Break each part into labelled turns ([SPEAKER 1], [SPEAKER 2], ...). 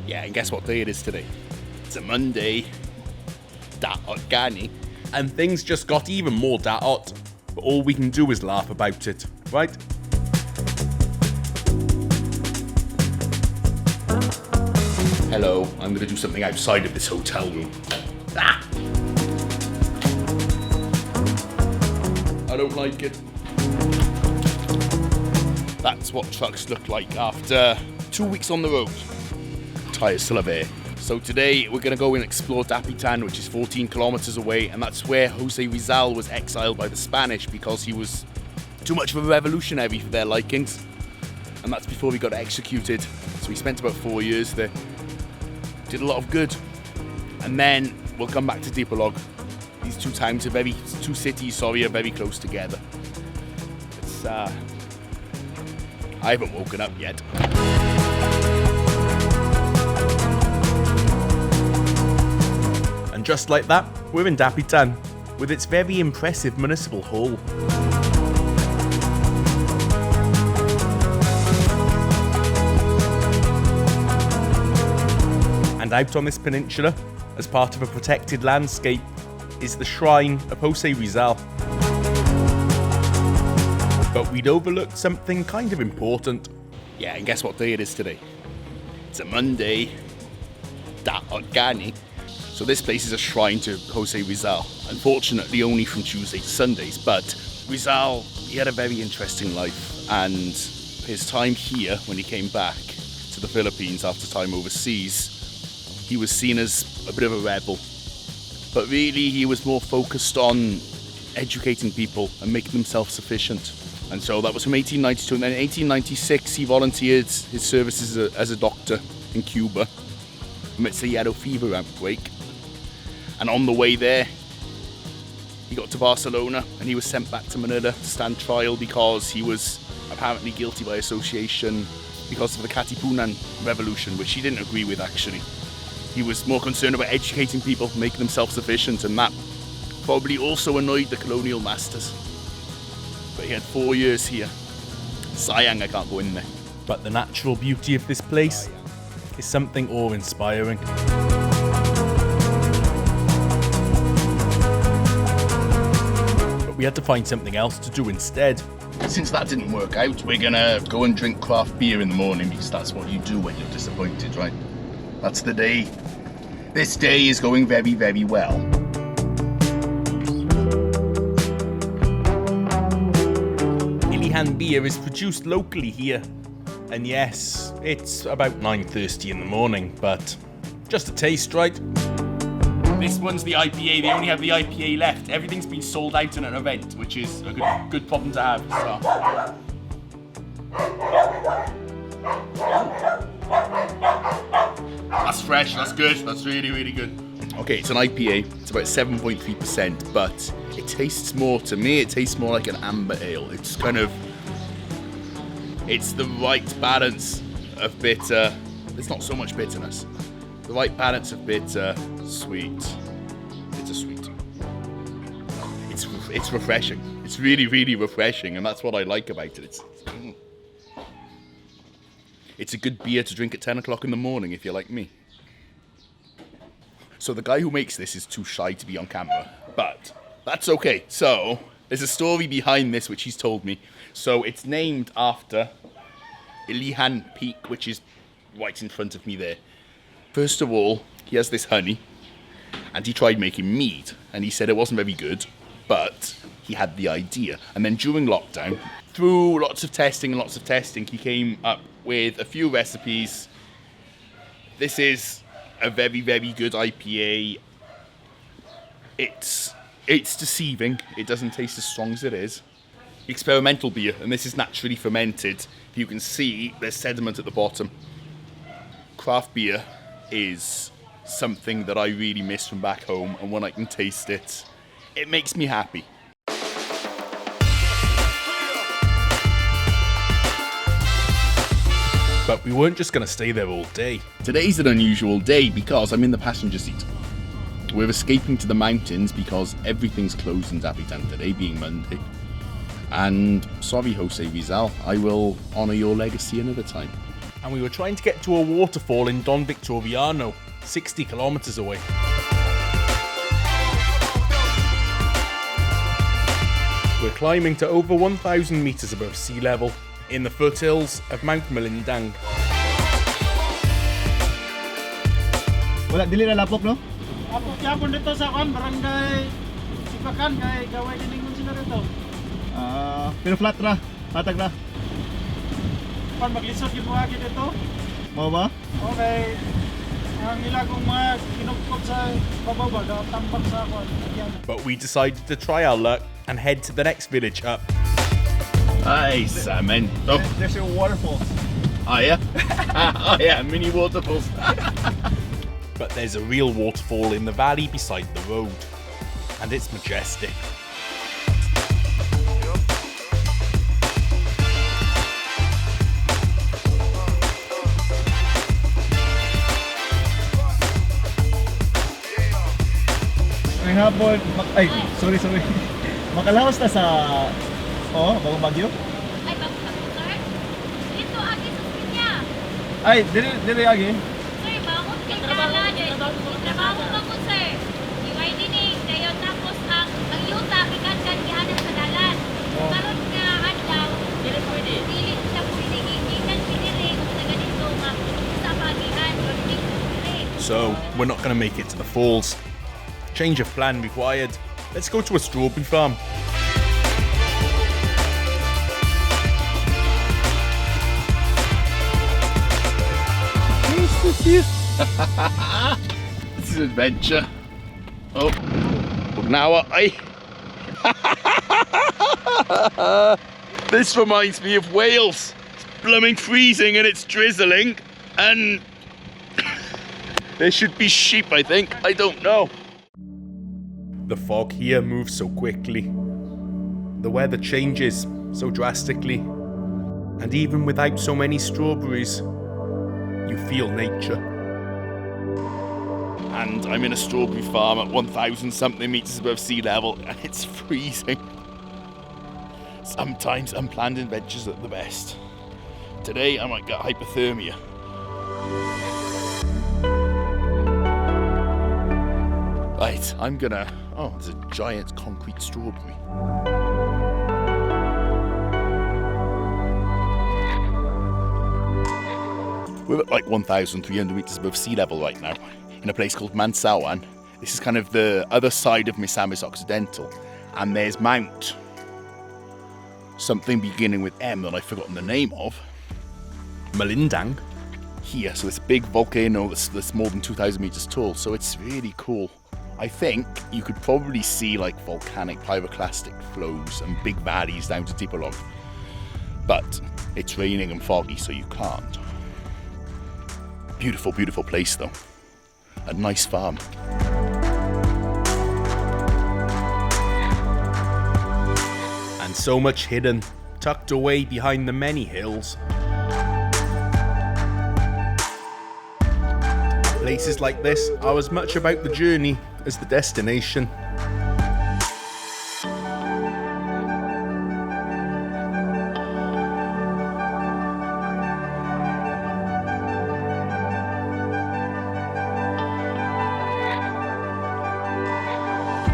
[SPEAKER 1] Yeah, and guess what day it is today? It's a Monday. Daot Gani.
[SPEAKER 2] And things just got even more daot. But all we can do is laugh about it, right?
[SPEAKER 1] Hello, I'm gonna do something outside of this hotel room. Ah! I don't like it. That's what trucks look like after 2 weeks on the road. Tyres still have air. So today we're gonna go and explore Dapitan, which is 14 kilometers away, and that's where Jose Rizal was exiled by the Spanish because he was too much of a revolutionary for their likings. And that's before he got executed. So he spent about 4 years there. Did a lot of good. And then we'll come back to Dipolog. These two cities are very close together. It's I haven't woken up yet.
[SPEAKER 2] And just like that, we're in Dapitan, with its very impressive municipal hall. And out on this peninsula, as part of a protected landscape, is the shrine of Jose Rizal. But we'd overlooked something kind of important.
[SPEAKER 1] Yeah, and guess what day it is today? It's a Monday. Daot Gani. So this place is a shrine to Jose Rizal. Unfortunately, only from Tuesday to Sundays. But Rizal, he had a very interesting life. And his time here, when he came back to the Philippines after time overseas, he was seen as a bit of a rebel. But really, he was more focused on educating people and making them self-sufficient. And so that was from 1892. And then in 1896, he volunteered his services as a doctor in Cuba amidst the yellow fever outbreak. And on the way there, he got to Barcelona and he was sent back to Manila to stand trial because he was apparently guilty by association because of the Katipunan revolution, which he didn't agree with actually. He was more concerned about educating people, making them self-sufficient, and that probably also annoyed the colonial masters. But he had 4 years here. Sayang, I can't go in there.
[SPEAKER 2] But the natural beauty of this place is something awe-inspiring. But we had to find something else to do instead.
[SPEAKER 1] Since that didn't work out, we're gonna go and drink craft beer in the morning because that's what you do when you're disappointed, right? That's the day. This day is going very, very well.
[SPEAKER 2] Ilihan beer is produced locally here. And yes, it's about 9:30 in the morning, but just a taste, right?
[SPEAKER 1] This one's the IPA. They only have the IPA left. Everything's been sold out in an event, which is a good problem to have. So. That's fresh. That's good. That's really, really good. Okay, it's an IPA. It's about 7.3%, but it tastes more, to me, it tastes more like an amber ale. It's it's the right balance of bitter. It's not so much bitterness. The right balance of bitter, sweet. Bittersweet. It's refreshing. It's really, really refreshing, and that's what I like about it. It's a good beer to drink at 10 o'clock in the morning if you're like me. So the guy who makes this is too shy to be on camera, but that's okay. So there's a story behind this which he's told me. So it's named after Ilihan Peak, which is right in front of me there. First of all, he has this honey, and he tried making mead, and he said it wasn't very good, but he had the idea. And then during lockdown, through lots of testing, he came up with a few recipes. This is a very, very good IPA. It's deceiving. It doesn't taste as strong as it is. Experimental beer, and this is naturally fermented. You can see there's sediment at the bottom. Craft beer is something that I really miss from back home, and when I can taste it, it makes me happy.
[SPEAKER 2] But we weren't just going to stay there all day.
[SPEAKER 1] Today's an unusual day because I'm in the passenger seat. We're escaping to the mountains because everything's closed in Dapitan today, being Monday. And sorry, Jose Rizal, I will honour your legacy another time.
[SPEAKER 2] and we were trying to get to a waterfall in Don Victoriano, 60 kilometers away. We're climbing to over 1,000 meters above sea level in the foothills of Mount Malindang.
[SPEAKER 3] Wala dili na lapok, no?
[SPEAKER 4] Lapok yapon dito sa barangay Sipakan kay gaway diningon sila rito.
[SPEAKER 3] Pero flat ra, patag ra.
[SPEAKER 4] Maglisod yung mga dito.
[SPEAKER 3] Mao ba?
[SPEAKER 4] Okay. Ang ilagong mga kinukot sa bababa, tambak sa ako.
[SPEAKER 2] But we decided to try our luck and head to the next village up.
[SPEAKER 1] Hi, salmon. Oh,
[SPEAKER 3] There's your waterfall.
[SPEAKER 1] oh yeah? Oh yeah, mini waterfalls.
[SPEAKER 2] But there's a real waterfall in the valley beside the road, and it's majestic.
[SPEAKER 3] May hapon, ay, sorry. Makalaos na sa bagong Bagyo.
[SPEAKER 5] Ay, bago ka po, sir? Dito, agi sa Pinya.
[SPEAKER 3] Ay, dili agi.
[SPEAKER 5] Sir, bakit kay Kala? Trabaho ka po, sir. Iway dining, dayon tapos ang yuta, kikan gihanan sa dalan. Karon nga adlaw, dili siya pwede. Gikan pinili kung sa ganito nga sa pagihan,
[SPEAKER 2] So, we're not going to make it to the falls. Change of plan required. Let's go to a strawberry farm.
[SPEAKER 1] This is adventure. Oh, now I. This reminds me of Wales. It's blooming freezing and it's drizzling, and there should be sheep, I think. I don't know.
[SPEAKER 2] The fog here moves so quickly. The weather changes so drastically. And even without so many strawberries, you feel nature.
[SPEAKER 1] And I'm in a strawberry farm at 1,000 something meters above sea level, and it's freezing. Sometimes unplanned adventures are the best. Today I might get hypothermia. Right, I'm gonna... Oh, there's a giant concrete strawberry. We're at like 1,300 meters above sea level right now, in a place called Mansawan. This is kind of the other side of Misamis Occidental, and there's Mount something beginning with M that I've forgotten the name of.
[SPEAKER 2] Malindang?
[SPEAKER 1] Here, so it's a big volcano that's more than 2,000 meters tall, so it's really cool. I think you could probably see like volcanic pyroclastic flows and big valleys down to Dipolog, but it's raining and foggy, so you can't. Beautiful, beautiful place though. A nice farm.
[SPEAKER 2] And so much hidden, tucked away behind the many hills. Places like this are as much about the journey as the destination.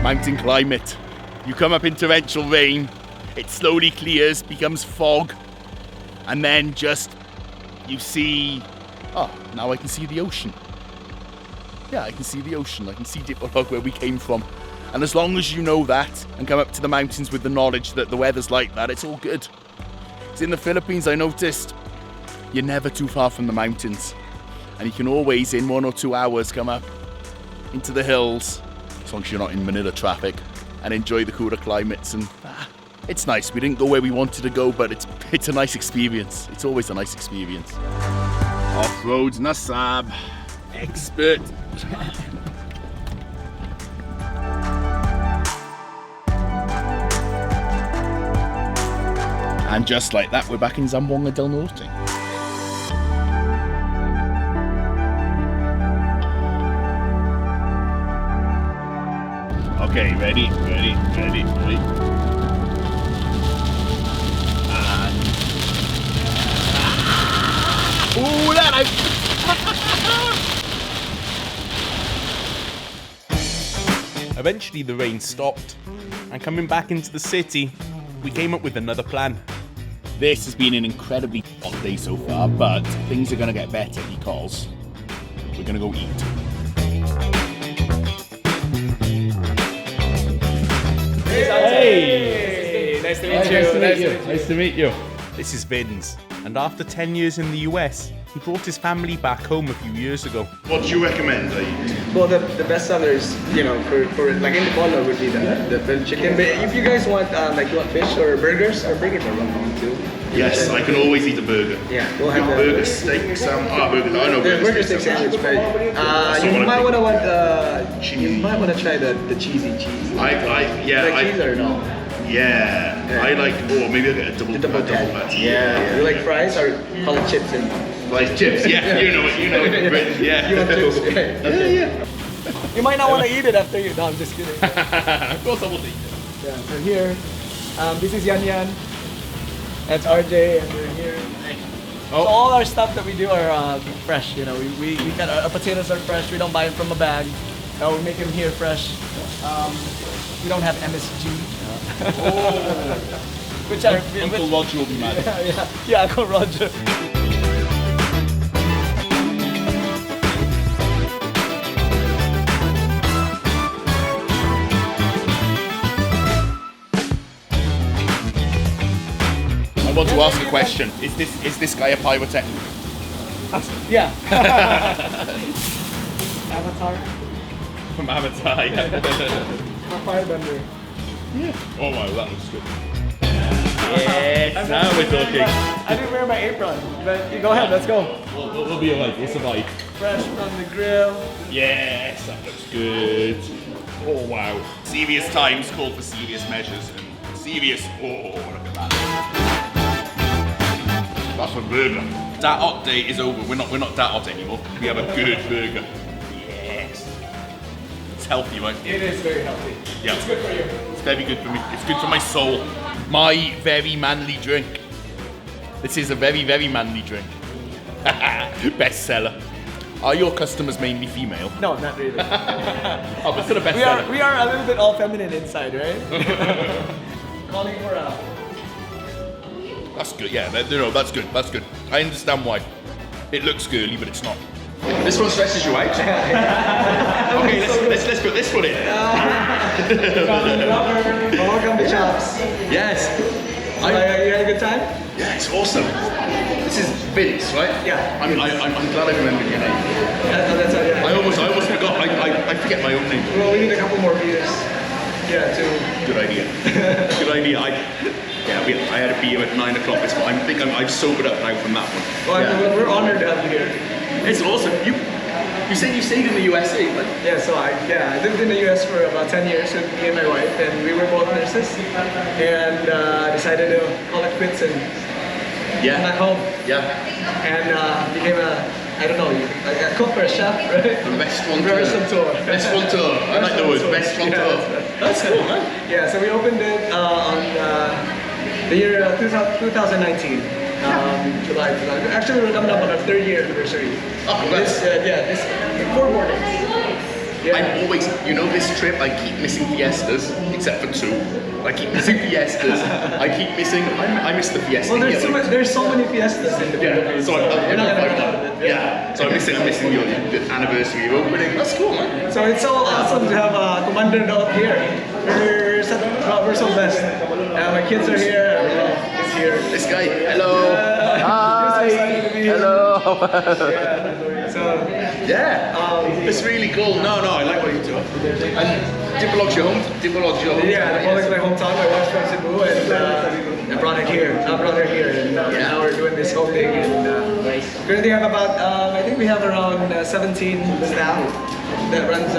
[SPEAKER 1] Mountain climate. You come up in torrential rain, it slowly clears, becomes fog, and then just you see, oh, now I can see the ocean. Yeah, I can see the ocean. I can see Dipolog, where we came from. And as long as you know that and come up to the mountains with the knowledge that the weather's like that, it's all good. Because in the Philippines, I noticed you're never too far from the mountains. And you can always, in 1 or 2 hours, come up into the hills, as long as you're not in Manila traffic, and enjoy the cooler climates. And it's nice. We didn't go where we wanted to go, but it's a nice experience. It's always a nice experience. Off-road Nasab. Expert. And just like that, we're back in Zamboanga Del Norte. Okay, ready. And Ooh, that
[SPEAKER 2] Eventually the rain stopped, and coming back into the city, we came up with another plan.
[SPEAKER 1] This has been an incredibly hot day so far, but things are going to get better because we're going to go eat.
[SPEAKER 3] Hey! Nice to meet you.
[SPEAKER 1] Nice to meet you.
[SPEAKER 2] This is VINZ, and after 10 years in the US, he brought his family back home a few years ago.
[SPEAKER 1] What do you recommend I eat?
[SPEAKER 6] Well, the best sellers, you know, for like in Dipolog would be the grilled chicken. But if you guys want like you want fish or burgers, our burgers are well known too.
[SPEAKER 1] Yes, I can always eat a burger.
[SPEAKER 6] Yeah, we'll have
[SPEAKER 1] burger steak, burger. I know
[SPEAKER 6] burger steak sandwich, but you might want to try the cheesy cheese.
[SPEAKER 1] Like cheese or no? Yeah, I like. Oh, maybe I'll get a double patty.
[SPEAKER 6] Yeah. You like fries or call it chips and.
[SPEAKER 1] Like chips, yeah, you know it, yeah.
[SPEAKER 6] You want chips? Okay.
[SPEAKER 1] Yeah.
[SPEAKER 6] You might not want to eat it after you. No, I'm just kidding.
[SPEAKER 1] Of course I will eat it.
[SPEAKER 6] Yeah, so here, this is Yan Yan. That's RJ, and we're here. So all our stuff that we do are fresh. You know, we got our potatoes are fresh. We don't buy them from a bag. No, we make them here fresh. We don't have MSG. Which
[SPEAKER 1] Uncle Roger will be mad.
[SPEAKER 6] Yeah, Uncle Roger.
[SPEAKER 1] I want to ask a question. Is this guy a pyrotechnician?
[SPEAKER 6] Yeah. Avatar.
[SPEAKER 1] From Avatar, yeah.
[SPEAKER 6] A firebender.
[SPEAKER 1] Yeah. Oh wow, that looks good. Yes, now we're talking.
[SPEAKER 6] I didn't wear my apron, but go ahead, let's go.
[SPEAKER 1] We'll be alright, we'll survive.
[SPEAKER 6] Fresh from the grill.
[SPEAKER 1] Yes, that looks good. Oh wow. Serious times call for serious measures. And serious, oh look at that. That's a burger. Daot Day is over. We're not Daot anymore. We have a good burger. Yes. It's healthy, right?
[SPEAKER 6] It is very healthy.
[SPEAKER 1] Yeah.
[SPEAKER 6] It's good for you.
[SPEAKER 1] It's very good for me. It's good for my soul. My very manly drink. This is a very, very manly drink. Bestseller. Are your customers mainly female?
[SPEAKER 6] No, not really.
[SPEAKER 1] Oh, but still a bestseller.
[SPEAKER 6] We are a little bit all feminine inside, right? Calling for a...
[SPEAKER 1] That's good, yeah, no, that's good. I understand why. It looks girly, but it's not. This one stresses you out. Okay, let's put this one in.
[SPEAKER 6] Welcome to Chops.
[SPEAKER 1] Yes.
[SPEAKER 6] You had a good time?
[SPEAKER 1] Yeah, it's awesome. This is VINZ, right?
[SPEAKER 6] Yeah.
[SPEAKER 1] I'm glad I remembered your name.
[SPEAKER 6] That's how, yeah.
[SPEAKER 1] I almost forgot. I forget my own name.
[SPEAKER 6] Well, we need a couple more beers. Yeah, too.
[SPEAKER 1] Good idea. Good idea. I had a beer at 9 o'clock. I've sobered up now from that one.
[SPEAKER 6] Well, we're honored to have you here.
[SPEAKER 1] It's awesome. You said you stayed in the USA, but
[SPEAKER 6] yeah. So I lived in the US for about 10 years with me and my wife, and we were both nurses, and decided to call it quits and come back home. Yeah. And became a cook or a chef, right?
[SPEAKER 1] A restaurateur. I like the word restaurateur. That's cool, man.
[SPEAKER 6] Yeah. So we opened it on the year 2019. July. Actually, we're coming up on our 3rd year anniversary.
[SPEAKER 1] Oh, congrats.
[SPEAKER 6] This 4 mornings. Yeah.
[SPEAKER 1] I'm always, this trip, I keep missing fiestas, except for 2. I keep missing fiestas. I miss the fiesta.
[SPEAKER 6] Well, there's so many fiestas in the Philippines.
[SPEAKER 1] So
[SPEAKER 6] we're not gonna get out of it.
[SPEAKER 1] So I'm missing the anniversary of opening. That's cool, man.
[SPEAKER 6] So it's so awesome to have Kumander out here. We're so blessed. My kids are here. It's here.
[SPEAKER 1] This guy. Hello. Hi. Hello. It's really cool. No, I like what you're doing. And Dipolog's your home.
[SPEAKER 6] Yeah, Dipolog's my hometown. My wife's from Cebu, and I brought her here, and now we're doing this whole thing. And currently have about, I think we have around 17 staff that runs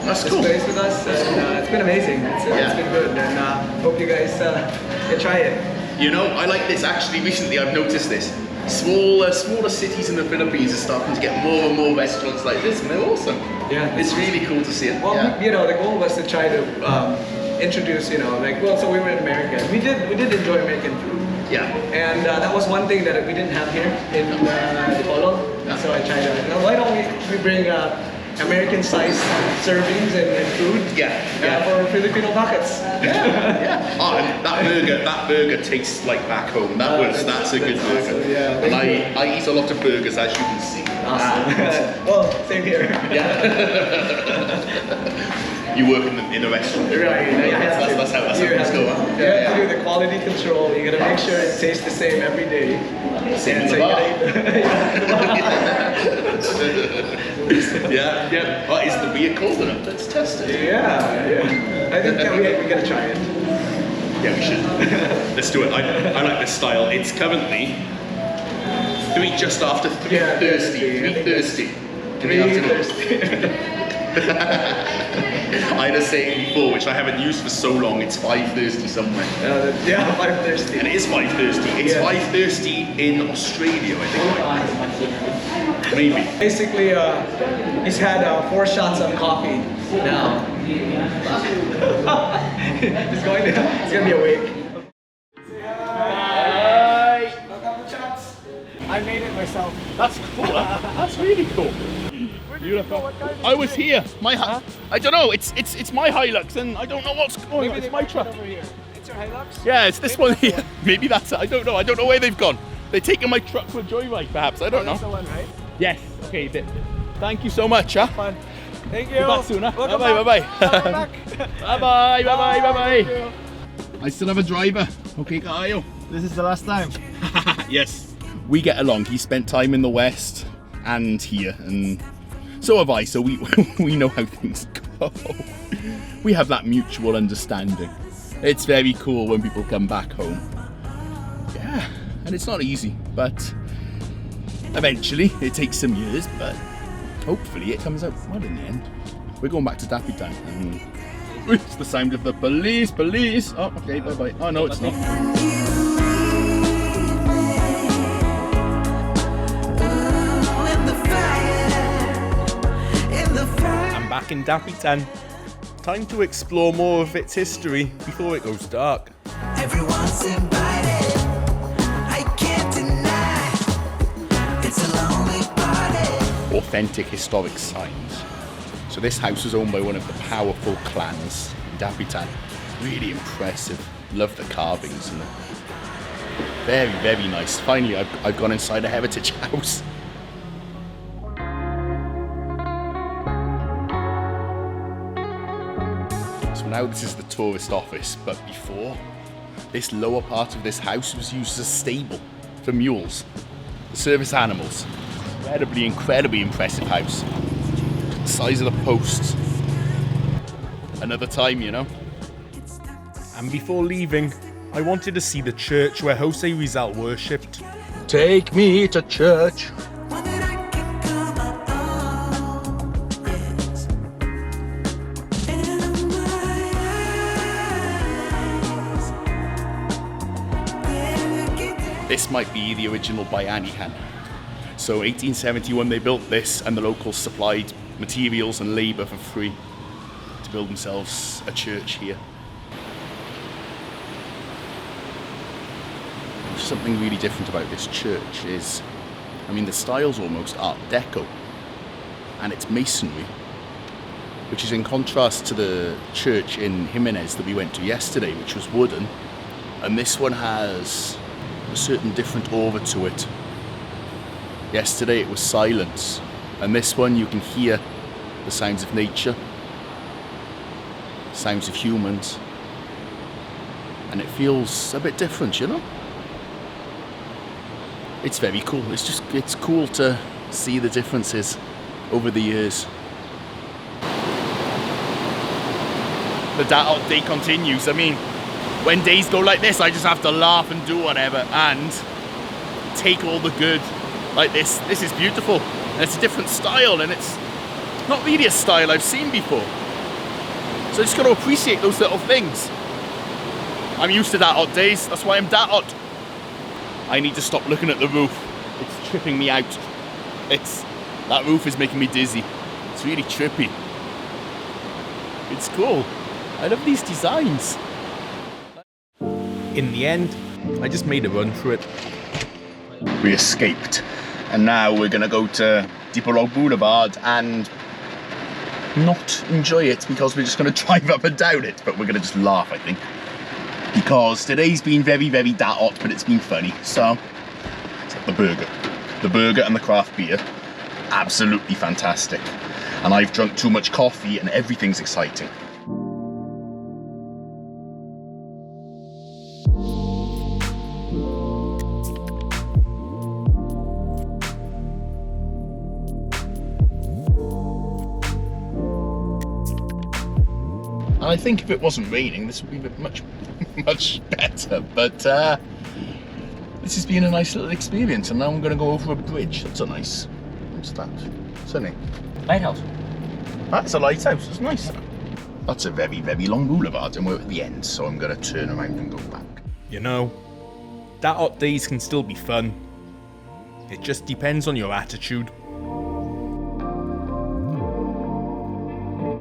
[SPEAKER 6] this place with us, and it's been amazing. It's been good, and hope you guys can try it.
[SPEAKER 1] I like this. Actually, recently I've noticed this. Smaller cities in the Philippines are starting to get more and more restaurants like this, and they're awesome.
[SPEAKER 6] Yeah,
[SPEAKER 1] it's really cool to see it.
[SPEAKER 6] Well, the goal was to try to introduce, so we were in America. We did enjoy American food.
[SPEAKER 1] Yeah.
[SPEAKER 6] And that was one thing that we didn't have here in Dipolog. So I tried it. Now, why don't we bring American-sized servings and food for Filipino buckets?
[SPEAKER 1] Yeah. Oh, and that burger tastes like back home. That's a good burger.
[SPEAKER 6] Yeah.
[SPEAKER 1] And I eat a lot of burgers, as you can see.
[SPEAKER 6] Awesome. Well, same here.
[SPEAKER 1] You work in a restaurant.
[SPEAKER 6] Right.
[SPEAKER 1] That's how it's going.
[SPEAKER 6] You have to do the quality control. You gotta make sure it tastes the same every day.
[SPEAKER 1] Same in the bar. Yeah. Oh, is the beer cold enough? Let's test it.
[SPEAKER 6] Yeah. I think we gotta try it.
[SPEAKER 1] Yeah, we should. Let's do it. I like this style. It's currently just after 3:30. 3:30 in the afternoon. I had a saying before, which I haven't used for so long. It's 5:30 somewhere.
[SPEAKER 6] 5:30.
[SPEAKER 1] And it is 5:30. It's 5:30 in Australia, I think. Maybe.
[SPEAKER 6] Basically, he's had 4 shots of coffee now. he's gonna be awake.
[SPEAKER 4] Hi. I made it myself.
[SPEAKER 1] That's cool. That's really cool. Beautiful. I was here. I don't know. It's my Hilux, and I don't know what's going on. It's my truck.
[SPEAKER 4] Over here. It's your Hilux?
[SPEAKER 1] Yeah, it's this one here. Maybe that's it. I don't know. I don't know where they've gone. They're taking my truck for a joyride, perhaps. I don't know.
[SPEAKER 4] That's the one, right?
[SPEAKER 1] Yes. Okay. Thank you so much. Huh?
[SPEAKER 4] Fun. Thank you.
[SPEAKER 1] Be back soon. Huh?
[SPEAKER 4] Welcome
[SPEAKER 1] Bye bye.
[SPEAKER 4] back.
[SPEAKER 1] Bye bye. Bye bye. Bye
[SPEAKER 4] Thank
[SPEAKER 1] bye.
[SPEAKER 4] you.
[SPEAKER 1] I still have a driver. Okay, Kayo.
[SPEAKER 4] This is the last time.
[SPEAKER 1] Yes. We get along. He spent time in the West and here, and so have I. So we we know how things go. We have that mutual understanding. It's very cool when people come back home. Yeah, and it's not easy, but eventually it takes some years, but hopefully it comes out well in the end. We're going back to Dapitan, and it's the sound of the police. Oh, okay, bye bye. Oh no, it's not.
[SPEAKER 2] I'm back in Dapitan. Time to explore more of its history before it goes dark.
[SPEAKER 7] Everyone's invited. I can't deny. It's a lonely party.
[SPEAKER 1] Authentic historic signs. So this house was owned by one of the powerful clans in Dapitan. Really impressive. Love the carvings and very, very nice. Finally, I've gone inside a heritage house. So now this is the tourist office, but before, this lower part of this house was used as a stable for mules, the service animals. Incredibly impressive house. The size of the posts. Another time, you know.
[SPEAKER 2] And before leaving, I wanted to see the church where Jose Rizal worshipped.
[SPEAKER 1] Take me to church.
[SPEAKER 7] One that I can call my own. Yes. And my eyes.
[SPEAKER 1] This might be the original Bayanihan. So 1871 they built this, and the locals supplied materials and labour for free to build themselves a church here. Something really different about this church is, I mean, the style's almost Art Deco, and it's masonry, which is in contrast to the church in Jimenez that we went to yesterday, which was wooden, and this one has a certain different aura to it. Yesterday it was silence, and this one you can hear the sounds of nature, sounds of humans, and it feels a bit different, you know? It's very cool. It's cool to see the differences over the years. The Daot Day continues. I mean, when days go like this, I just have to laugh and do whatever and take all the good. Like this is beautiful. And it's a different style, and it's not really a style I've seen before. So I just got to appreciate those little things. I'm used to Daot Days. That's why I'm Daot. I need to stop looking at the roof. It's tripping me out. That roof is making me dizzy. It's really trippy. It's cool. I love these designs.
[SPEAKER 2] In the end, I just made a run for it.
[SPEAKER 1] We escaped, and now we're gonna go to Dipolog Boulevard and not enjoy it because we're just gonna drive up and down it, but we're gonna just laugh, I think. Because today's been very, very Daot, but it's been funny. So, it's like the burger and the craft beer, absolutely fantastic. And I've drunk too much coffee and everything's exciting. And I think if it wasn't raining, this would be much, much better. But this has been a nice little experience, and now I'm going to go over a bridge. That's a nice. What's that? Isn't it?
[SPEAKER 3] Lighthouse.
[SPEAKER 1] That's a lighthouse. It's nice. That's a very, very long boulevard, and we're at the end, so I'm going to turn around and go back.
[SPEAKER 2] You know, Daot Days can still be fun. It just depends on your attitude.